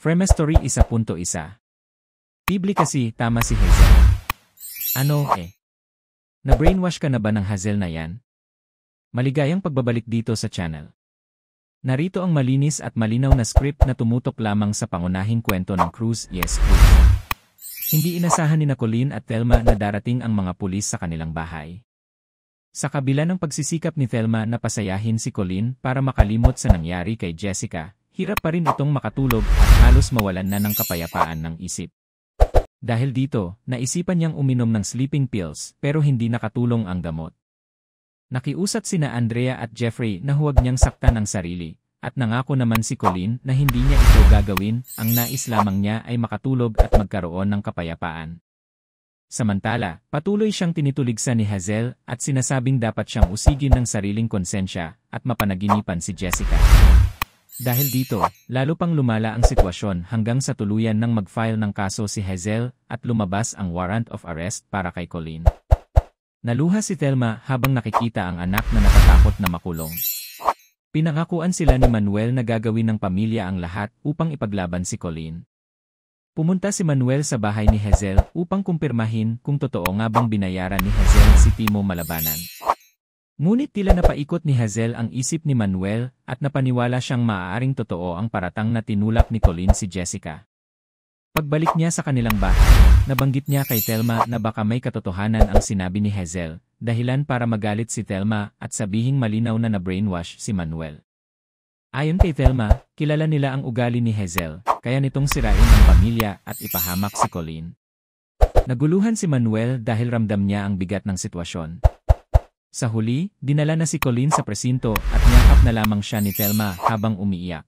Fremestory 1.1. Pibli kasi tama si Hazel. Ano eh? Na-brainwash ka na ba ng Hazel na yan? Maligayang pagbabalik dito sa channel. Narito ang malinis at malinaw na script na tumutok lamang sa pangunahing kwento ng Cruz. Yes, Cruz. Hindi inasahan ni Colleen at Thelma na darating ang mga pulis sa kanilang bahay. Sa kabila ng pagsisikap ni Thelma na pasayahin si Colleen para makalimot sa nangyari kay Jessica, hirap pa rin itong makatulog at halos mawalan na ng kapayapaan ng isip. Dahil dito, naisipan niyang uminom ng sleeping pills pero hindi nakatulong ang gamot. Nakiusap sina Andrea at Jeffrey na huwag niyang saktan ang sarili, at nangako naman si Colleen na hindi niya ito gagawin, ang nais lamang niya ay makatulog at magkaroon ng kapayapaan. Samantala, patuloy siyang tinituligsa ni Hazel at sinasabing dapat siyang usigin ng sariling konsensya at mapanaginipan si Jessica. Dahil dito, lalo pang lumala ang sitwasyon hanggang sa tuluyan ng mag-file ng kaso si Hazel at lumabas ang warrant of arrest para kay Colleen. Naluha si Thelma habang nakikita ang anak na natatakot na makulong. Pinangakuan sila ni Manuel na gagawin ng pamilya ang lahat upang ipaglaban si Colleen. Pumunta si Manuel sa bahay ni Hazel upang kumpirmahin kung totoo nga bang binayaran ni Hazel si Timo Malabanan. Ngunit tila napaikot ni Hazel ang isip ni Manuel at napaniwala siyang maaaring totoo ang paratang na tinulak ni Colleen si Jessica. Pagbalik niya sa kanilang bahay, nabanggit niya kay Thelma na baka may katotohanan ang sinabi ni Hazel, dahilan para magalit si Thelma at sabihing malinaw na na-brainwash si Manuel. Ayon kay Thelma, kilala nila ang ugali ni Hazel, kaya nitong sirain ang pamilya at ipahamak si Colleen. Naguluhan si Manuel dahil ramdam niya ang bigat ng sitwasyon. Sa huli, dinala na si Colleen sa presinto at niyakap na lamang siya ni Thelma habang umiiyak.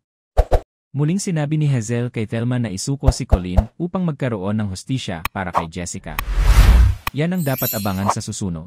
Muling sinabi ni Hazel kay Thelma na isuko si Colleen upang magkaroon ng hustisya para kay Jessica. Yan ang dapat abangan sa susunod.